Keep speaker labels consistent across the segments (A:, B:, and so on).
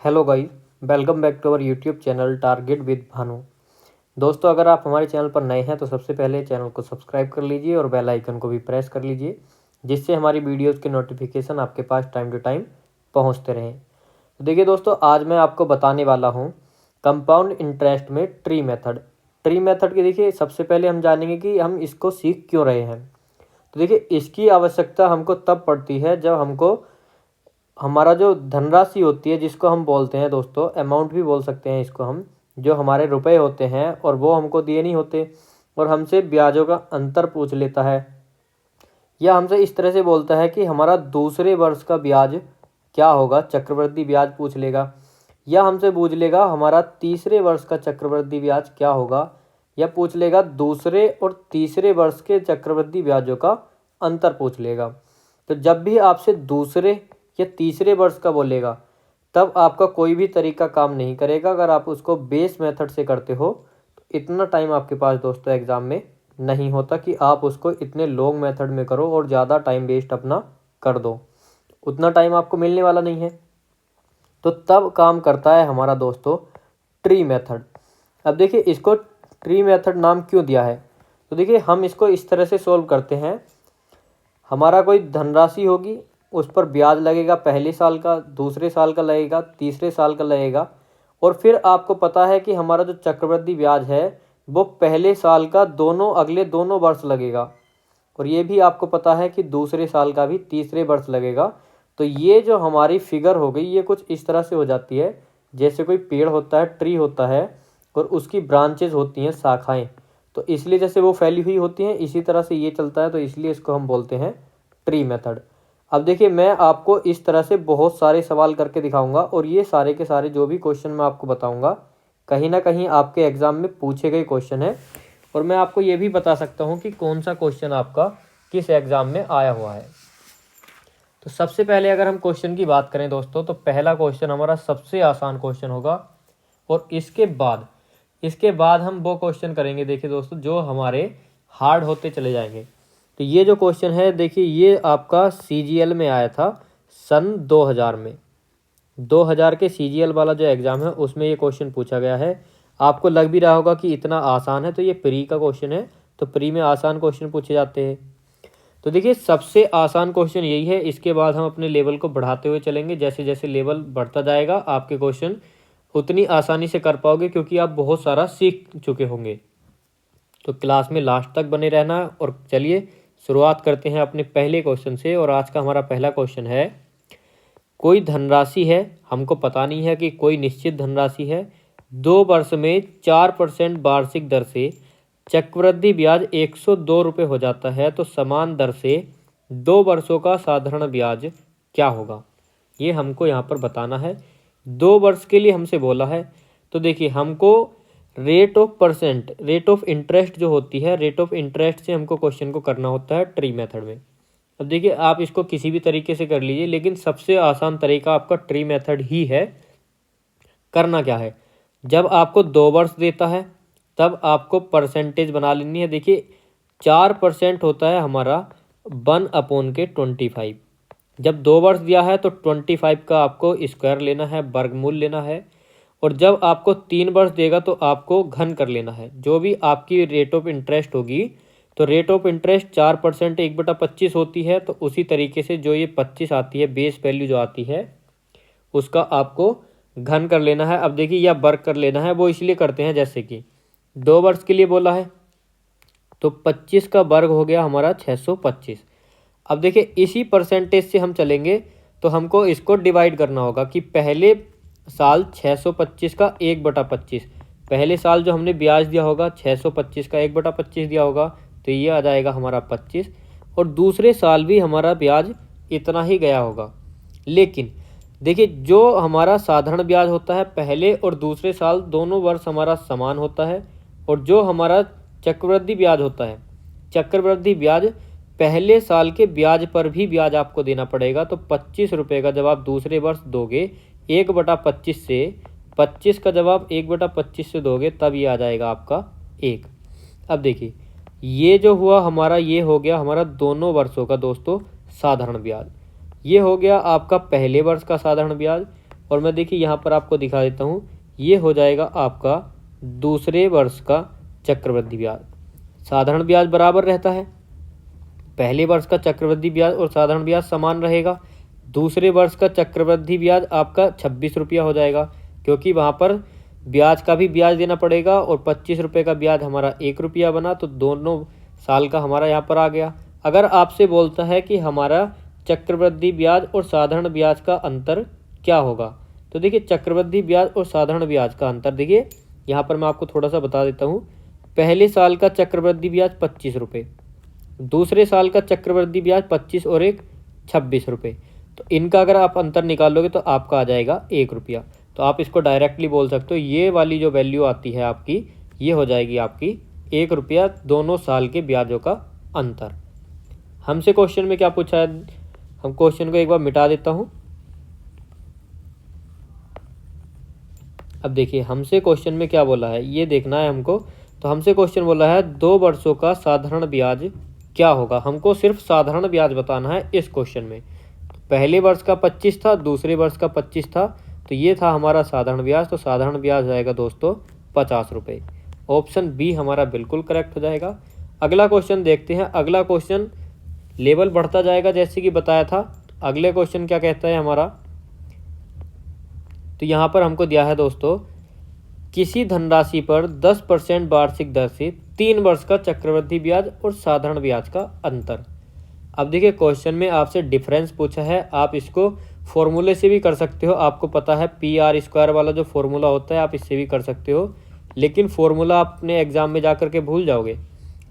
A: Hello guys, welcome back to our YouTube channel target with Bhanu. दोस्तों, अगर आप हमारे चैनल पर नए हैं तो सबसे पहले चैनल को सब्सक्राइब कर लीजिए और बेल आइकन को भी प्रेस कर लीजिए, जिससे हमारी वीडियोस के नोटिफिकेशन आपके पास टाइम टू टाइम पहुंचते रहें। तो देखिए दोस्तों, आज मैं आपको बताने वाला हूं कंपाउंड इंटरेस्ट में ट्री मेथड। ट्री मेथड की देखिए सबसे पहले हम जानेंगे कि हम इसको सीख क्यों रहे हैं। तो देखिए, इसकी आवश्यकता हमको तब पड़ती है जब हमको हमारा जो धनराशि होती है, जिसको हम बोलते हैं दोस्तों अमाउंट भी बोल सकते हैं इसको हम, जो हमारे रुपए होते हैं और वो हमको दिए नहीं होते और हमसे ब्याजों का अंतर पूछ लेता है, या हमसे इस तरह से बोलता है कि हमारा दूसरे वर्ष का ब्याज क्या होगा, चक्रवृद्धि ब्याज पूछ लेगा, या हमसे पूछ लेगा हमारा तीसरे वर्ष का चक्रवृद्धि ब्याज क्या होगा, या पूछ लेगा दूसरे और तीसरे वर्ष के चक्रवृद्धि ब्याजों का अंतर पूछ लेगा। तो जब भी आपसे दूसरे या तीसरे वर्ष का बोलेगा तब आपका कोई भी तरीका काम नहीं करेगा। अगर आप उसको बेस मेथड से करते हो तो इतना टाइम आपके पास दोस्तों एग्ज़ाम में नहीं होता कि आप उसको इतने लॉन्ग मेथड में करो और ज़्यादा टाइम वेस्ट अपना कर दो, उतना टाइम आपको मिलने वाला नहीं है। तो तब काम करता है हमारा दोस्तों ट्री मेथड। अब देखिए, इसको ट्री मेथड नाम क्यों दिया है, तो देखिए हम इसको इस तरह से सोल्व करते हैं। हमारा कोई धनराशि होगी, उस पर ब्याज लगेगा, पहले साल का, दूसरे साल का लगेगा, तीसरे साल का लगेगा, और फिर आपको पता है कि हमारा जो चक्रवृद्धि ब्याज है वो पहले साल का दोनों अगले दोनों वर्ष लगेगा, और ये भी आपको पता है कि दूसरे साल का भी तीसरे वर्ष लगेगा। तो ये जो हमारी फिगर हो गई, ये कुछ इस तरह से हो जाती है जैसे कोई पेड़ होता है, ट्री होता है, और उसकी ब्रांचेज होती हैं, शाखाएँ। तो इसलिए जैसे वो फैली हुई होती हैं, इसी तरह से ये चलता है, तो इसलिए इसको हम बोलते हैं ट्री मेथड। अब देखिए, मैं आपको इस तरह से बहुत सारे सवाल करके दिखाऊंगा, और ये सारे के सारे जो भी क्वेश्चन मैं आपको बताऊंगा कहीं ना कहीं आपके एग्जाम में पूछे गए क्वेश्चन है, और मैं आपको ये भी बता सकता हूँ कि कौन सा क्वेश्चन आपका किस एग्जाम में आया हुआ है। तो सबसे पहले अगर हम क्वेश्चन की बात करें दोस्तों, तो पहला क्वेश्चन हमारा सबसे आसान क्वेश्चन होगा, और इसके बाद हम वो क्वेश्चन करेंगे देखिए दोस्तों जो हमारे हार्ड होते चले जाएंगे। तो ये जो क्वेश्चन है देखिए, ये आपका CGL में आया था सन 2000 में। 2000 के CGL वाला जो एग्ज़ाम है उसमें ये क्वेश्चन पूछा गया है। आपको लग भी रहा होगा कि इतना आसान है, तो ये प्री का क्वेश्चन है, तो प्री में आसान क्वेश्चन पूछे जाते हैं। तो देखिए, सबसे आसान क्वेश्चन यही है। इसके बाद हम अपने लेवल को बढ़ाते हुए चलेंगे। जैसे जैसे लेवल बढ़ता जाएगा आपके क्वेश्चन उतनी आसानी से कर पाओगे, क्योंकि आप बहुत सारा सीख चुके होंगे। तो क्लास में लास्ट तक बने रहना। और चलिए शुरुआत करते हैं अपने पहले क्वेश्चन से। और आज का हमारा पहला क्वेश्चन है, कोई धनराशि है, हमको पता नहीं है कि कोई निश्चित धनराशि है, 2 वर्ष में 4% वार्षिक दर से चक्रवृद्धि ब्याज 102 रुपये हो जाता है, तो समान दर से 2 वर्षों का साधारण ब्याज क्या होगा, ये हमको यहाँ पर बताना है। 2 वर्ष के लिए हमसे बोला है। तो देखिए, हमको रेट ऑफ इंटरेस्ट जो होती है, रेट ऑफ इंटरेस्ट से हमको क्वेश्चन को करना होता है ट्री मेथड में। अब देखिए, आप इसको किसी भी तरीके से कर लीजिए, लेकिन सबसे आसान तरीका आपका ट्री मेथड ही है। करना क्या है, जब आपको 2 वर्ष देता है तब आपको परसेंटेज बना लेनी है। देखिए, 4% होता है हमारा 1/25। जब 2 वर्ष दिया है तो 25 का आपको स्क्वायर लेना है, वर्गमूल लेना है। और जब आपको 3 वर्ष देगा तो आपको घन कर लेना है। जो भी आपकी रेट ऑफ इंटरेस्ट होगी, तो रेट ऑफ इंटरेस्ट 4% 1/25 होती है, तो उसी तरीके से जो ये 25 आती है, बेस वैल्यू जो आती है, उसका आपको घन कर लेना है। अब देखिए, या वर्ग कर लेना है, वो इसलिए करते हैं जैसे कि 2 वर्ष के लिए बोला है, तो 25 का वर्ग हो गया हमारा 625। अब देखिए, इसी परसेंटेज से हम चलेंगे तो हमको इसको डिवाइड करना होगा कि पहले साल 625 का 1/25, पहले साल जो हमने ब्याज दिया होगा 625 का 1/25 दिया होगा, तो ये आ जाएगा हमारा 25। और दूसरे साल भी हमारा ब्याज इतना ही गया होगा। लेकिन देखिए, जो हमारा साधारण ब्याज होता है पहले और दूसरे साल दोनों वर्ष हमारा समान होता है, और जो हमारा चक्रवृद्धि ब्याज होता है, चक्रवृद्धि ब्याज पहले साल के ब्याज पर भी ब्याज आपको देना पड़ेगा। तो 25 रुपये का जब आप दूसरे वर्ष दोगे 1/25 से, 25 का जब आप 1/25 से दोगे तब ये आ जाएगा आपका 1। अब देखिए, ये जो हुआ हमारा, ये हो गया हमारा दोनों वर्षों का दोस्तों साधारण ब्याज। ये हो गया आपका पहले वर्ष का साधारण ब्याज। और मैं देखिए यहाँ पर आपको दिखा देता हूँ, ये हो जाएगा आपका दूसरे वर्ष का चक्रवृद्धि ब्याज। साधारण ब्याज बराबर रहता है, पहले वर्ष का चक्रवृद्धि ब्याज और साधारण ब्याज समान रहेगा। दूसरे वर्ष का चक्रवृद्धि ब्याज आपका 26 रुपया हो जाएगा, क्योंकि वहाँ पर ब्याज का भी ब्याज देना पड़ेगा और 25 रुपये का ब्याज हमारा 1 रुपया बना, तो दोनों साल का हमारा यहाँ पर आ गया। अगर आपसे बोलता है कि हमारा चक्रवृद्धि ब्याज और साधारण ब्याज का अंतर क्या होगा, तो देखिए चक्रवृद्धि ब्याज और साधारण ब्याज का अंतर देखिए यहाँ पर मैं आपको थोड़ा सा बता देता हूँ। पहले साल का चक्रवृद्धि ब्याज 25 रुपये, दूसरे साल का चक्रवृद्धि ब्याज 25 और 1 26 रुपये। तो इनका अगर आप अंतर निकालोगे तो आपका आ जाएगा 1 रुपया। तो आप इसको डायरेक्टली बोल सकते हो, ये वाली जो वैल्यू आती है आपकी, ये हो जाएगी आपकी 1 रुपया, दोनों साल के ब्याजों का अंतर। हमसे क्वेश्चन में क्या पूछा है, हम क्वेश्चन को एक बार मिटा देता हूँ। अब देखिए हमसे क्वेश्चन में क्या बोला है, ये देखना है हमको। तो हमसे क्वेश्चन बोला है 2 वर्षों का साधारण ब्याज क्या होगा। हमको सिर्फ साधारण ब्याज बताना है इस क्वेश्चन में। तो पहले वर्ष का 25 था, दूसरे वर्ष का 25 था, तो ये था हमारा साधारण ब्याज। तो साधारण ब्याज आएगा दोस्तों 50 रुपये। ऑप्शन बी हमारा बिल्कुल करेक्ट हो जाएगा। अगला क्वेश्चन देखते हैं। अगला क्वेश्चन लेवल बढ़ता जाएगा जैसे कि बताया था। अगले क्वेश्चन क्या कहता है हमारा, तो यहाँ पर हमको दिया है दोस्तों, किसी धनराशि पर 10% वार्षिक दर से 3 वर्ष का चक्रवृद्धि ब्याज और साधारण ब्याज का अंतर। अब देखिए क्वेश्चन में आपसे डिफरेंस पूछा है, आप इसको फॉर्मूले से भी कर सकते हो। आपको पता है PR² वाला जो फॉर्मूला होता है, आप इससे भी कर सकते हो, लेकिन फॉर्मूला आपने एग्जाम में जाकर के भूल जाओगे।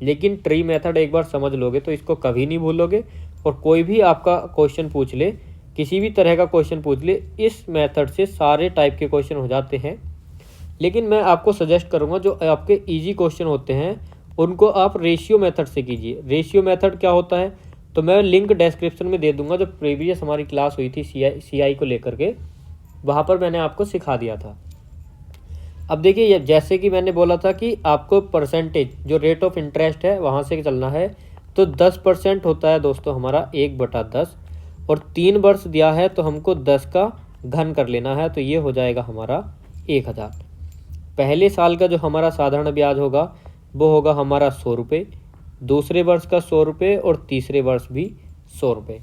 A: लेकिन ट्री मेथड एक बार समझ लोगे तो इसको कभी नहीं भूलोगे। और कोई भी आपका क्वेश्चन पूछ ले, किसी भी तरह का क्वेश्चन पूछ ले, इस मेथड से सारे टाइप के क्वेश्चन हो जाते हैं। लेकिन मैं आपको सजेस्ट करूंगा जो आपके इजी क्वेश्चन होते हैं उनको आप रेशियो मेथड से कीजिए। रेशियो मेथड क्या होता है, तो मैं लिंक डिस्क्रिप्शन में दे दूंगा। जो प्रीवियस हमारी क्लास हुई थी CI को लेकर के, वहाँ पर मैंने आपको सिखा दिया था। अब देखिए जैसे कि मैंने बोला था कि आपको परसेंटेज जो रेट ऑफ इंटरेस्ट है वहाँ से चलना है। तो 10% होता है दोस्तों हमारा 1/10, और 3 वर्ष दिया है तो हमको 10 का घन कर लेना है, तो ये हो जाएगा हमारा 1000। पहले साल का जो हमारा साधारण ब्याज होगा वो होगा हमारा 100 रुपये, दूसरे वर्ष का 100 रुपये और तीसरे वर्ष भी 100 रुपये।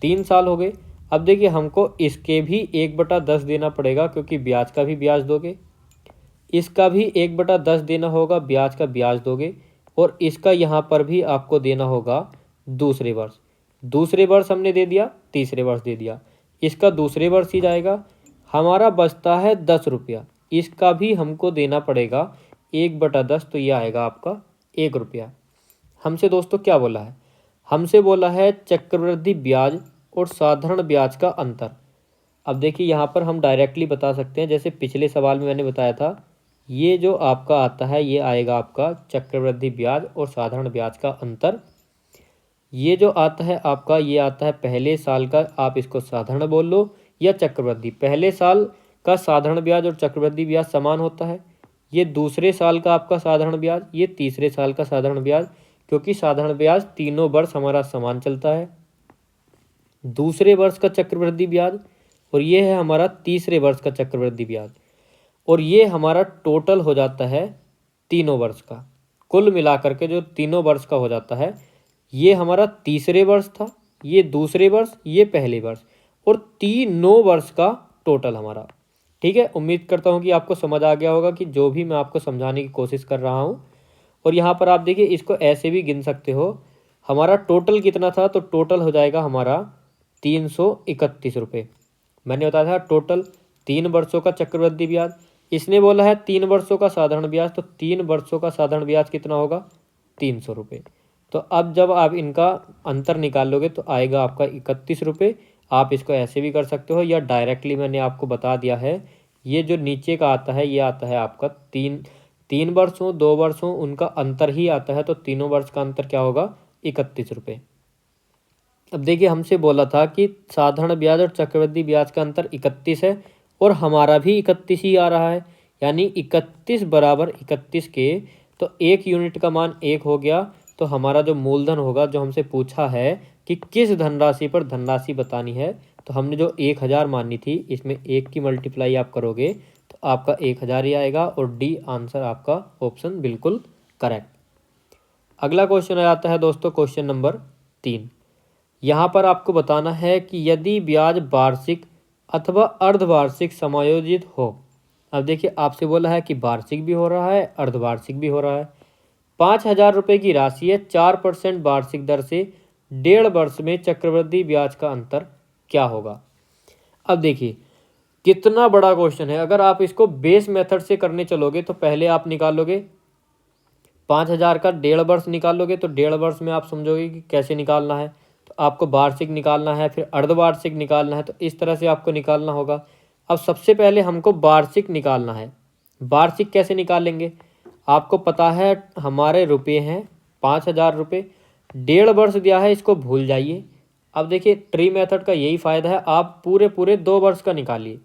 A: 3 साल हो गए। अब देखिए हमको इसके भी 1/10 देना पड़ेगा, क्योंकि ब्याज का भी ब्याज दोगे, इसका भी 1/10 देना होगा, ब्याज का ब्याज दोगे, और इसका यहाँ पर भी आपको देना होगा दूसरे वर्ष। दूसरे वर्ष हमने दे दिया, तीसरे वर्ष दे दिया, इसका दूसरे वर्ष ही जाएगा। हमारा बचता है 10 रुपया, इसका भी हमको देना पड़ेगा 1/10, तो ये आएगा आपका 1 रुपया। हमसे दोस्तों क्या बोला है, हमसे बोला है चक्रवृद्धि ब्याज और साधारण ब्याज का अंतर। अब देखिए यहाँ पर हम डायरेक्टली बता सकते हैं, जैसे पिछले सवाल में मैंने बताया था, ये जो आपका आता है ये आएगा आपका चक्रवृद्धि ब्याज और साधारण ब्याज का अंतर। ये जो आता है आपका, ये आता है पहले साल का, आप इसको साधारण बोल लो या चक्रवृद्धि। पहले साल का साधारण ब्याज और चक्रवृद्धि ब्याज समान होता है। ये दूसरे साल का आपका साधारण ब्याज, ये तीसरे साल का साधारण ब्याज, क्योंकि साधारण ब्याज तीनों वर्ष हमारा समान चलता है। दूसरे वर्ष का चक्रवृद्धि ब्याज, और ये है हमारा तीसरे वर्ष का चक्रवृद्धि ब्याज, और ये हमारा टोटल हो जाता है तीनों वर्ष का। कुल मिलाकर के जो तीनों वर्ष का हो जाता है, ये हमारा तीसरे वर्ष था, ये दूसरे वर्ष, ये पहले वर्ष, और तीनों वर्ष का टोटल हमारा। ठीक है, उम्मीद करता हूँ कि आपको समझ आ गया होगा कि जो भी मैं आपको समझाने की कोशिश कर रहा हूँ। और यहाँ पर आप देखिए इसको ऐसे भी गिन सकते हो, हमारा टोटल कितना था, तो टोटल हो जाएगा हमारा 331 रुपये। मैंने बताया था टोटल 3 वर्षों का चक्रवृद्धि ब्याज, इसने बोला है 3 वर्षों का साधारण ब्याज, तो 3 वर्षों का साधारण ब्याज कितना होगा, 300 रुपये। तो अब जब आप इनका अंतर निकालोगे तो आएगा आपका 31 रुपये। आप इसको ऐसे भी कर सकते हो, या डायरेक्टली मैंने आपको बता दिया है, ये जो नीचे का आता है ये आता है आपका 3 वर्षों 2 वर्षों उनका अंतर ही आता है, तो तीनों वर्ष का अंतर क्या होगा, 31 रुपये। अब देखिए हमसे बोला था कि साधारण ब्याज और चक्रवृद्धि ब्याज का अंतर 31 है, और हमारा भी 31 ही आ रहा है, यानी 31 बराबर 31 के, तो 1 यूनिट का मान 1 हो गया। तो हमारा जो मूलधन होगा, जो हमसे पूछा है कि किस धनराशि पर धनराशि बतानी है, तो हमने जो 1000 मानी थी, इसमें 1 की मल्टीप्लाई आप करोगे तो आपका 1000 ही आएगा और डी आंसर आपका ऑप्शन बिल्कुल करेक्ट। अगला क्वेश्चन आ जाता है दोस्तों क्वेश्चन नंबर 3। यहाँ पर आपको बताना है कि यदि ब्याज वार्षिक अथवा अर्धवार्षिक समायोजित हो। अब देखिए आपसे बोला है कि वार्षिक भी हो रहा है, अर्धवार्षिक भी हो रहा है। 5000 रुपये की राशि है, 4% वार्षिक दर से 1.5 वर्ष में चक्रवृद्धि ब्याज का अंतर क्या होगा। अब देखिए कितना बड़ा क्वेश्चन है। अगर आप इसको बेस मेथड से करने चलोगे तो पहले आप निकालोगे 5000 का 1.5 वर्ष निकालोगे तो 1.5 वर्ष में आप समझोगे कि कैसे निकालना है। तो आपको वार्षिक निकालना है, फिर अर्धवार्षिक निकालना है, तो इस तरह से आपको निकालना होगा। अब सबसे पहले हमको वार्षिक निकालना है। वार्षिक कैसे निकालेंगे, आपको पता है हमारे रुपये हैं 5000 रुपये, 1.5 वर्ष दिया है, इसको भूल जाइए। अब देखिए ट्री मेथड का यही फ़ायदा है, आप पूरे 2 वर्ष का निकालिए।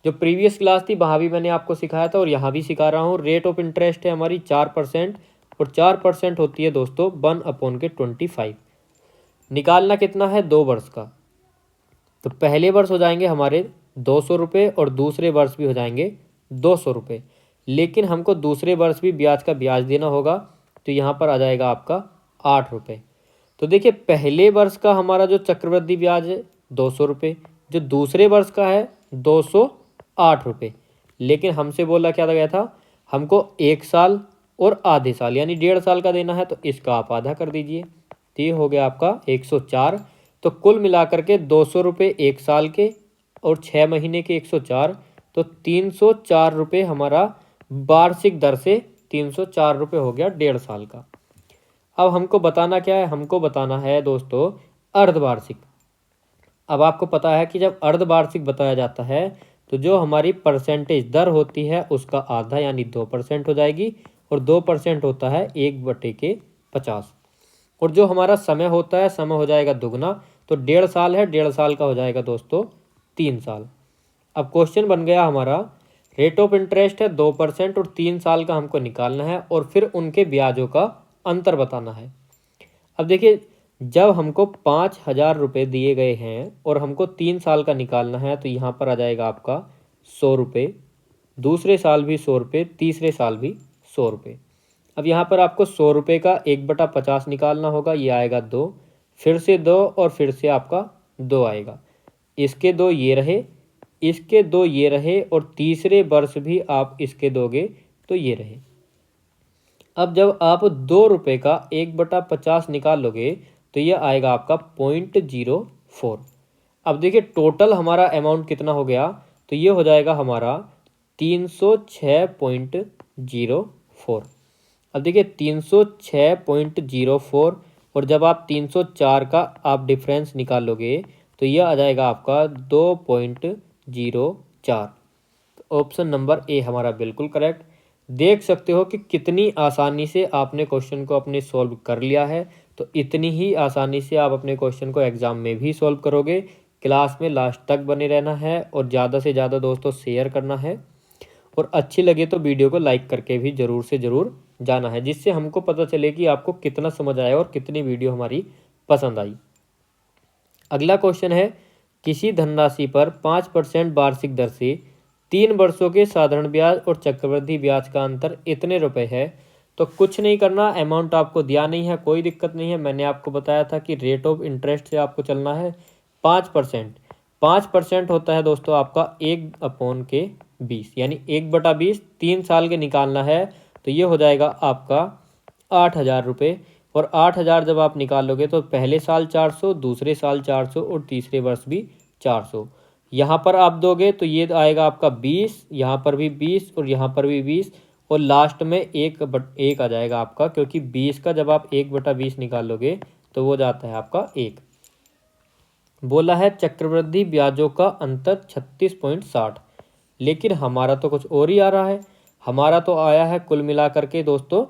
A: जो प्रीवियस क्लास थी वहाँ भी मैंने आपको सिखाया था और यहाँ भी सिखा रहा हूँ। रेट ऑफ इंटरेस्ट है हमारी 4% और 4% होती है दोस्तों 1/25। निकालना कितना है, 2 वर्ष का। तो पहले वर्ष हो जाएंगे हमारे 200 रुपये और दूसरे वर्ष भी हो जाएंगे 200 रुपये, लेकिन हमको दूसरे वर्ष भी ब्याज का ब्याज देना होगा। तो यहाँ पर आ जाएगा आपका 8 रुपये। तो देखिए पहले वर्ष का हमारा जो चक्रवृद्धि ब्याज है 200 रुपये, जो दूसरे वर्ष का है 208 रुपये, लेकिन हमसे बोला क्या गया था, हमको 1 साल और आधे साल यानी 1.5 साल का देना है। तो इसका आप आधा कर दीजिए, तो ये हो गया आपका 104। तो कुल मिलाकर के 200 रुपये 1 साल के और 6 महीने के 104, तो 304 रुपये हमारा वार्षिक दर से 304 रुपये हो गया 1.5 साल का। अब हमको बताना क्या है, हमको बताना है दोस्तों अर्धवार्षिक। अब आपको पता है कि जब अर्धवार्षिक बताया जाता है तो जो हमारी परसेंटेज दर होती है उसका आधा यानी 2% हो जाएगी, और 2% होता है 1/50। और जो हमारा समय होता है, समय हो जाएगा दुगना। तो 1.5 साल है, 1.5 साल का हो जाएगा दोस्तों 3 साल। अब क्वेश्चन बन गया हमारा, रेट ऑफ इंटरेस्ट है 2% और 3 साल का हमको निकालना है और फिर उनके ब्याजों का अंतर बताना है। अब देखिए जब हमको 5000 रुपये दिए गए हैं और हमको 3 साल का निकालना है तो यहाँ पर आ जाएगा आपका 100 रुपये, दूसरे साल भी 100 रुपये, तीसरे साल भी 100 रुपये। अब यहाँ पर आपको 100 रुपये का 1/50 निकालना होगा, ये आएगा 2, फिर से 2 और फिर से आपका 2 आएगा। इसके 2 ये रहे, इसके 2 ये रहे और तीसरे वर्ष भी आप इसके दोगे तो ये रहे। अब जब आप 2 रुपये का 1/50 निकाल लोगे तो ये आएगा आपका 0.04। अब देखिए टोटल हमारा अमाउंट कितना हो गया, तो ये हो जाएगा हमारा 306.04। अब देखिए 306.04 और जब आप 304 का आप डिफरेंस निकाल लोगे तो यह आ जाएगा आपका 2.04। ऑप्शन नंबर ए हमारा बिल्कुल करेक्ट। देख सकते हो कि कितनी आसानी से आपने क्वेश्चन को अपने सॉल्व कर लिया है। तो इतनी ही आसानी से आप अपने क्वेश्चन को एग्जाम में भी सॉल्व करोगे। क्लास में लास्ट तक बने रहना है और ज़्यादा से ज़्यादा दोस्तों शेयर करना है, और अच्छी लगे तो वीडियो को लाइक करके भी ज़रूर से ज़रूर जाना है, जिससे हमको पता चले कि आपको कितना समझ आया और कितनी वीडियो हमारी पसंद आई। अगला क्वेश्चन है, किसी धनराशि पर 5% वार्षिक दर से 3 वर्षों के साधारण ब्याज और चक्रवृद्धि ब्याज का अंतर इतने रुपए है। तो कुछ नहीं करना, अमाउंट आपको दिया नहीं है, कोई दिक्कत नहीं है। मैंने आपको बताया था कि रेट ऑफ इंटरेस्ट से आपको चलना है। 5% होता है दोस्तों आपका 1/20 यानी 1/20। 3 साल के निकालना है तो ये हो जाएगा आपका 8000 रुपये, और 8000 जब आप निकालोगे तो पहले साल 400, दूसरे साल 400 और तीसरे वर्ष भी 400। यहाँ पर आप दोगे तो ये आएगा आपका 20, यहाँ पर भी 20 और यहाँ पर भी 20, और लास्ट में एक आ जाएगा आपका, क्योंकि 20 का जब आप 1/20 निकालोगे तो वो जाता है आपका 1। बोला है चक्रवृद्धि ब्याजों का अंतर 36.60, लेकिन हमारा तो कुछ और ही आ रहा है। हमारा तो आया है कुल मिलाकर के दोस्तों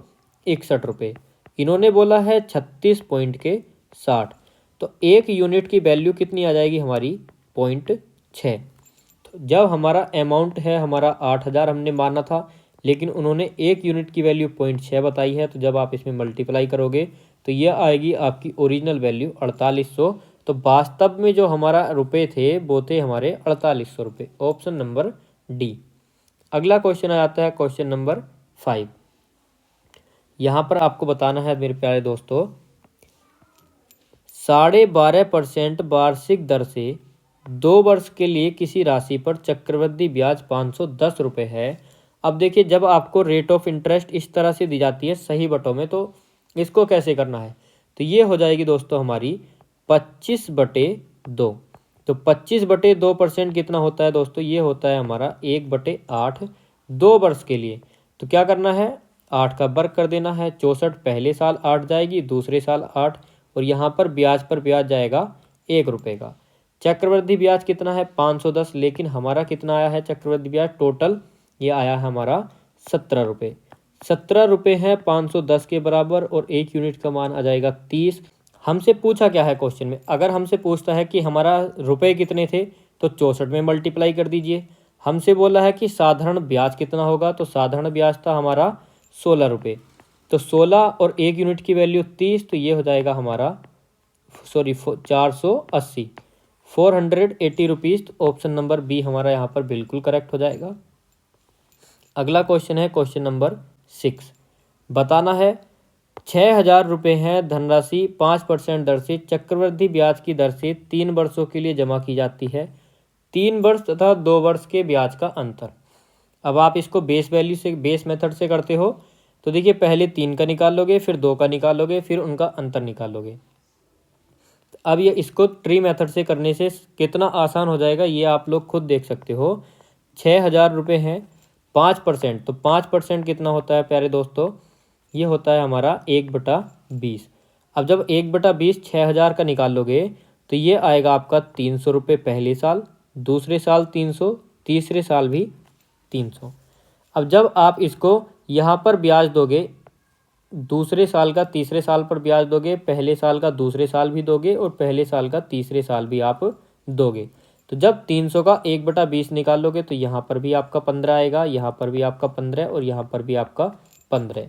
A: 61 रुपये, इन्होंने बोला है 36.60। तो 1 यूनिट की वैल्यू कितनी आ जाएगी हमारी 0.6। तो जब हमारा अमाउंट है हमारा 8000 हमने माना था, लेकिन उन्होंने 1 यूनिट की वैल्यू 0.6 बताई है। तो जब आप इसमें मल्टीप्लाई करोगे तो यह आएगी आपकी ओरिजिनल वैल्यू 4800 तो वास्तव में जो हमारा रुपए थे वो थे हमारे 4800 रुपये। Option number D. अगला क्वेश्चन आ जाता है क्वेश्चन नंबर 5। यहाँ पर आपको बताना है मेरे प्यारे दोस्तों, 12.5% वार्षिक दर से 2 वर्ष के लिए किसी राशि पर चक्रवृद्धि ब्याज 510 रुपये है। अब देखिए, जब आपको रेट ऑफ इंटरेस्ट इस तरह से दी जाती है सही बटों में, तो इसको कैसे करना है, तो ये हो जाएगी दोस्तों हमारी 25/2। तो 25/2% कितना होता है दोस्तों, ये होता है हमारा 1/8 2 वर्ष के लिए। तो क्या करना है, 8 का वर्ग कर देना है, 64 पहले साल 8 जाएगी, दूसरे साल 8, और यहाँ पर ब्याज पर ब्याज जाएगा 1 रुपये का। चक्रवृद्धि ब्याज कितना है 510, लेकिन हमारा कितना आया है चक्रवृद्धि ब्याज टोटल, ये आया है हमारा 17 रुपये। 17 रुपये है 510 के बराबर, और 1 यूनिट का मान आ जाएगा 30। हमसे पूछा क्या है क्वेश्चन में, अगर हमसे पूछता है कि हमारा रुपए कितने थे तो 64 में मल्टीप्लाई कर दीजिए। हमसे बोला है कि साधारण ब्याज कितना होगा, तो साधारण ब्याज था हमारा 16 रुपये। तो 16 और 1 यूनिट की वैल्यू 30, तो ये हो जाएगा हमारा 480 480 रुपीज़। तो ऑप्शन नंबर बी हमारा यहाँ पर बिल्कुल करेक्ट हो जाएगा। अगला क्वेश्चन है क्वेश्चन नंबर 6। बताना है 6,000 रुपये हैं धनराशि 5% दर से चक्रवृद्धि ब्याज की दर से 3 वर्षों के लिए जमा की जाती है। 3 वर्ष तथा 2 वर्ष के ब्याज का अंतर। अब आप इसको बेस वैल्यू से, बेस मेथड से करते हो, तो देखिए पहले 3 का निकाल लोगे, फिर 2 का निकालोगे, फिर उनका अंतर निकालोगे। अब ये इसको ट्री मेथड से करने से कितना आसान हो जाएगा ये आप लोग खुद देख सकते हो। 6,000 रुपये हैं 5%, तो 5% कितना होता है प्यारे दोस्तों, ये होता है हमारा 1/20। अब जब 1/20 6,000 का निकाल लोगे तो ये आएगा आपका 300 रुपये पहले साल, दूसरे साल 300, तीसरे साल भी 300। अब जब आप इसको यहाँ पर ब्याज दोगे, दूसरे साल का तीसरे साल पर ब्याज दोगे, पहले साल का दूसरे साल भी दोगे, और पहले साल का तीसरे साल भी आप दोगे, तो जब 300 का 1/20 निकाल लोगे तो यहाँ पर भी आपका 15 आएगा, यहाँ पर भी आपका 15, और यहाँ पर भी आपका 15।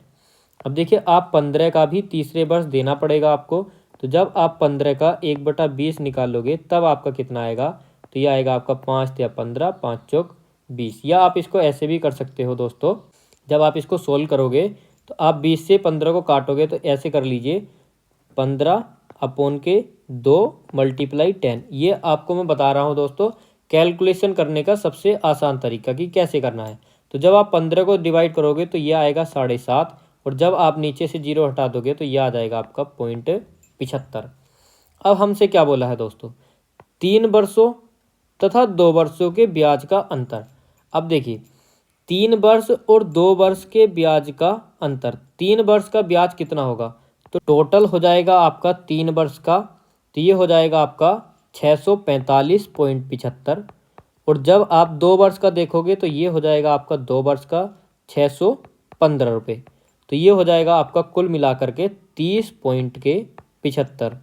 A: अब देखिए आप 15 का भी तीसरे वर्ष देना पड़ेगा आपको, तो जब आप 15 का 1/20 निकाल लोगे तब आपका कितना आएगा, तो ये आएगा आपका 5 या 15, 5 चौक 20। या आप इसको ऐसे भी कर सकते हो दोस्तों, जब आप इसको सोल्व करोगे तो आप 20 से 15 को काटोगे तो ऐसे कर लीजिए 15/2 × 10। ये आपको मैं बता रहा हूँ दोस्तों कैलकुलेशन करने का सबसे आसान तरीका कि कैसे करना है। तो जब आप 15 को डिवाइड करोगे तो ये आएगा 7.5, और जब आप नीचे से 0 हटा दोगे तो ये आ जाएगा आपका 0.75। अब हमसे क्या बोला है दोस्तों, 3 वर्षों तथा 2 वर्षों के ब्याज का अंतर। अब देखिए 3 वर्ष और 2 वर्ष के ब्याज का अंतर, 3 वर्ष का ब्याज कितना होगा, तो टोटल हो जाएगा आपका 3 वर्ष का, तो ये हो जाएगा आपका 645.75। और जब आप 2 वर्ष का देखोगे तो ये हो जाएगा आपका 2 वर्ष का 615 रुपये। तो ये हो जाएगा आपका कुल मिलाकर के 30.75।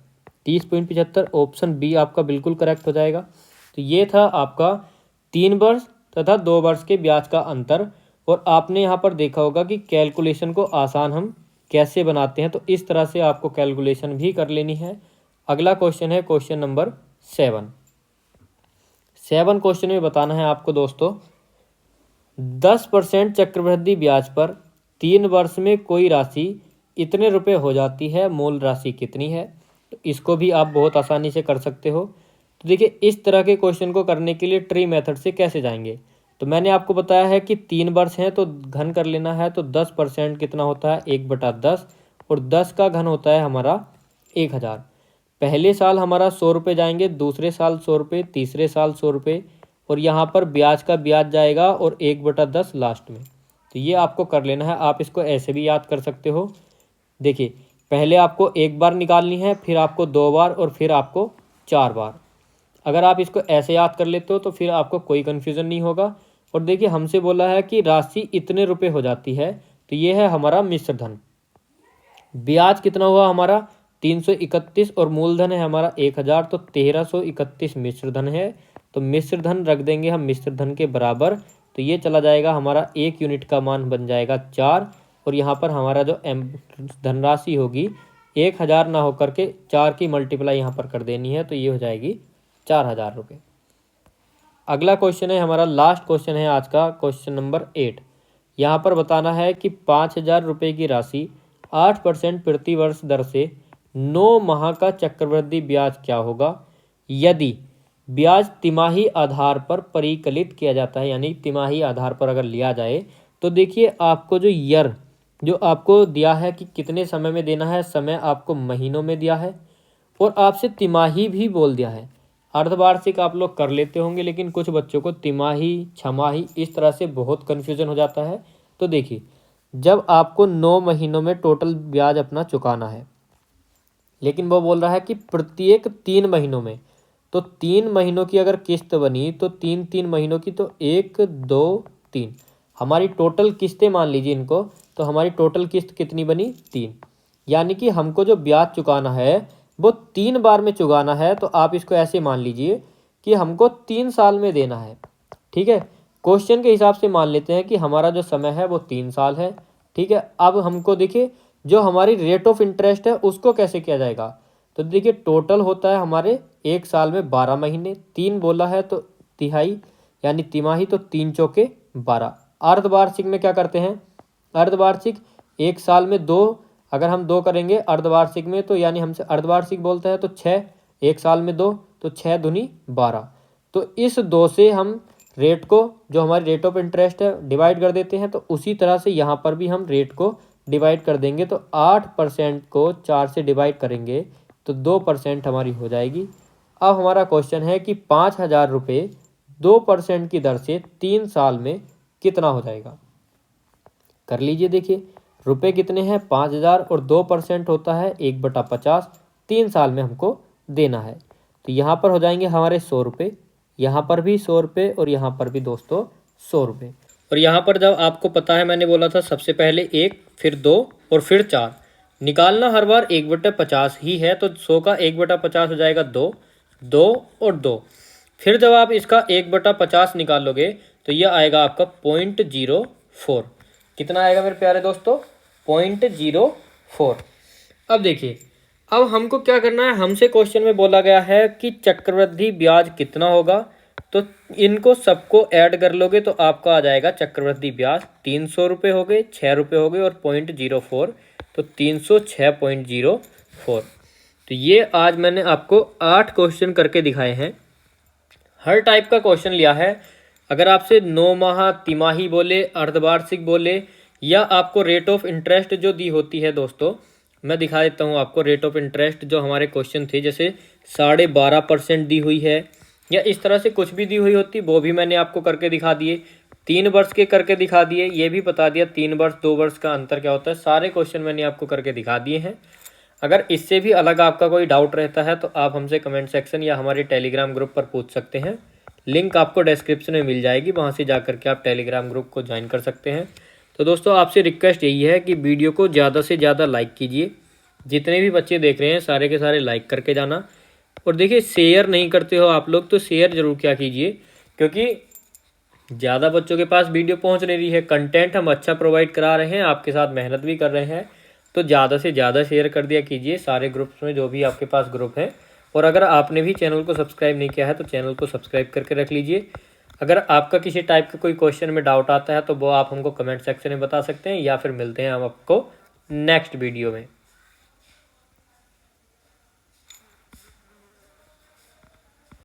A: 30.75 ऑप्शन बी आपका बिल्कुल करेक्ट हो जाएगा। तो ये था आपका 3 वर्ष तथा 2 वर्ष के ब्याज का अंतर। और आपने यहाँ पर देखा होगा कि कैलकुलेशन को आसान हम कैसे बनाते हैं, तो इस तरह से आपको कैलकुलेशन भी कर लेनी है। अगला क्वेश्चन है क्वेश्चन नंबर 7। 7 क्वेश्चन में बताना है आपको दोस्तों, 10% चक्रवृद्धि ब्याज पर 3 वर्ष में कोई राशि इतने रुपए हो जाती है, मूल राशि कितनी है। तो इसको भी आप बहुत आसानी से कर सकते हो। तो देखिए इस तरह के क्वेश्चन को करने के लिए ट्री मेथड से कैसे जाएंगे, तो मैंने आपको बताया है कि 3 वर्ष हैं तो घन कर लेना है। तो 10% कितना होता है 1/10, और 10 का घन होता है हमारा 1000। पहले साल हमारा 100 रुपये जाएंगे, दूसरे साल 100 रुपये, तीसरे साल 100 रुपये, और यहाँ पर ब्याज का ब्याज जाएगा और 1/10 लास्ट में। तो ये आपको कर लेना है। आप इसको ऐसे भी याद कर सकते हो। देखिए पहले आपको 1 बार निकालनी है, फिर आपको 2 बार, और फिर आपको 4 बार। अगर आप इसको ऐसे याद कर लेते हो तो फिर आपको कोई कन्फ्यूज़न नहीं होगा। और देखिए हमसे बोला है कि राशि इतने रुपए हो जाती है, तो ये है हमारा मिश्र धन। ब्याज कितना हुआ हमारा 331, और मूलधन है हमारा 1000, तो 1331 मिश्र धन है। तो मिश्र धन रख देंगे हम मिश्र धन के बराबर, तो ये चला जाएगा हमारा 1 यूनिट का मान बन जाएगा 4, और यहाँ पर हमारा जो धनराशि होगी 1000 ना होकर के 4 की मल्टीप्लाई यहाँ पर कर देनी है, तो ये हो जाएगी 4000 रुपये। अगला क्वेश्चन है हमारा, लास्ट क्वेश्चन है आज का, क्वेश्चन नंबर 8। यहाँ पर बताना है कि 5000 रुपये की राशि 8% प्रति वर्ष दर से 9 माह का चक्रवृद्धि ब्याज क्या होगा यदि ब्याज तिमाही आधार पर परिकलित किया जाता है। यानी तिमाही आधार पर अगर लिया जाए तो देखिए आपको जो ईयर जो आपको दिया है कि कितने समय में देना है, समय आपको महीनों में दिया है और आपसे तिमाही भी बोल दिया है। अर्धवार्षिक आप लोग कर लेते होंगे, लेकिन कुछ बच्चों को तिमाही, छमाही इस तरह से बहुत कन्फ्यूजन हो जाता है। तो देखिए जब आपको 9 महीनों में टोटल ब्याज अपना चुकाना है, लेकिन वो बोल रहा है कि प्रत्येक 3 महीनों में, तो 3 महीनों की अगर किस्त बनी तो 3 महीनों की, तो 1 2 3 हमारी टोटल किस्तें मान लीजिए इनको, तो हमारी टोटल किस्त कितनी बनी 3। यानी कि हमको जो ब्याज चुकाना है वो 3 बार में चुकाना है। तो आप इसको ऐसे मान लीजिए कि हमको 3 साल में देना है। ठीक है, क्वेश्चन के हिसाब से मान लेते हैं कि हमारा जो समय है वो 3 साल है। ठीक है, अब हमको देखिए जो हमारी रेट ऑफ इंटरेस्ट है उसको कैसे किया जाएगा। तो देखिए टोटल होता है हमारे एक साल में 12 महीने, 3 बोला है तो तिहाई यानी तिमाही, तो 3 चौके 12। अर्धवार्षिक में क्या करते हैं, अर्धवार्षिक एक साल में 2, अगर हम 2 करेंगे अर्धवार्षिक में तो यानी हमसे अर्धवार्षिक बोलता है तो 6, एक साल में 2 तो 6 दूनी 12। तो इस 2 से हम रेट को, जो हमारी रेट ऑफ इंटरेस्ट है, डिवाइड कर देते हैं। तो उसी तरह से यहाँ पर भी हम रेट को डिवाइड कर देंगे। तो 8% को 4 से डिवाइड करेंगे तो 2% हमारी हो जाएगी। अब हमारा क्वेश्चन है कि 5000 रुपये 2% की दर से 3 साल में कितना हो जाएगा। कर लीजिए, देखिए रुपए कितने हैं 5000 और 2% होता है 1/50, 3 साल में हमको देना है। तो यहाँ पर हो जाएंगे हमारे 100 रुपये, यहाँ पर भी 100 रुपये और यहाँ पर भी दोस्तों 100 रुपये। और यहाँ पर जब आपको पता है मैंने बोला था सबसे पहले 1 फिर 2 और फिर 4 निकालना हर बार 1/50 ही है। तो 100 का 1/50 हो जाएगा 2, 2 और 2। फिर जब आप इसका 1/50 निकालोगे तो यह आएगा आपका 0.04। कितना आएगा मेरे प्यारे दोस्तों, 0.04। अब देखिए अब हमको क्या करना है, हमसे क्वेश्चन में बोला गया है कि चक्रवृद्धि ब्याज कितना होगा। तो इनको सबको ऐड कर लोगे तो आपका आ जाएगा चक्रवृद्धि ब्याज 300 रुपये हो गए, 6 रुपये हो गए और 0.04, तो 306.04। तो ये आज मैंने आपको 8 क्वेश्चन करके दिखाए हैं। हर टाइप का क्वेश्चन लिया है। अगर आपसे 9 माह, तिमाही बोले, अर्धवार्षिक बोले, या आपको रेट ऑफ इंटरेस्ट जो दी होती है दोस्तों, मैं दिखा देता हूँ आपको रेट ऑफ इंटरेस्ट जो हमारे क्वेश्चन थे, जैसे 12.5% दी हुई है या इस तरह से कुछ भी दी हुई होती, वो भी मैंने आपको करके दिखा दिए। 3 वर्ष के करके दिखा दिए, ये भी बता दिया 3 वर्ष 2 वर्ष का अंतर क्या होता है। सारे क्वेश्चन मैंने आपको करके दिखा दिए हैं। अगर इससे भी अलग आपका कोई डाउट रहता है तो आप हमसे कमेंट सेक्शन या हमारे टेलीग्राम ग्रुप पर पूछ सकते हैं। लिंक आपको डिस्क्रिप्शन में मिल जाएगी, वहाँ से जाकर के आप टेलीग्राम ग्रुप को ज्वाइन कर सकते हैं। तो दोस्तों आपसे रिक्वेस्ट यही है कि वीडियो को ज़्यादा से ज़्यादा लाइक कीजिए। जितने भी बच्चे देख रहे हैं सारे के सारे लाइक करके जाना। और देखिए शेयर नहीं करते हो आप लोग तो शेयर ज़रूर क्या कीजिए, क्योंकि ज़्यादा बच्चों के पास वीडियो पहुंच नहीं रही है। कंटेंट हम अच्छा प्रोवाइड करा रहे हैं, आपके साथ मेहनत भी कर रहे हैं, तो ज़्यादा से ज़्यादा शेयर कर दिया कीजिए सारे ग्रुप्स में, जो भी आपके पास ग्रुप है। और अगर आपने भी चैनल को सब्सक्राइब नहीं किया है तो चैनल को सब्सक्राइब करके रख लीजिए। अगर आपका किसी टाइप का कोई क्वेश्चन में डाउट आता है तो वो आप हमको कमेंट सेक्शन में बता सकते हैं, या फिर मिलते हैं हम आपको नेक्स्ट वीडियो में।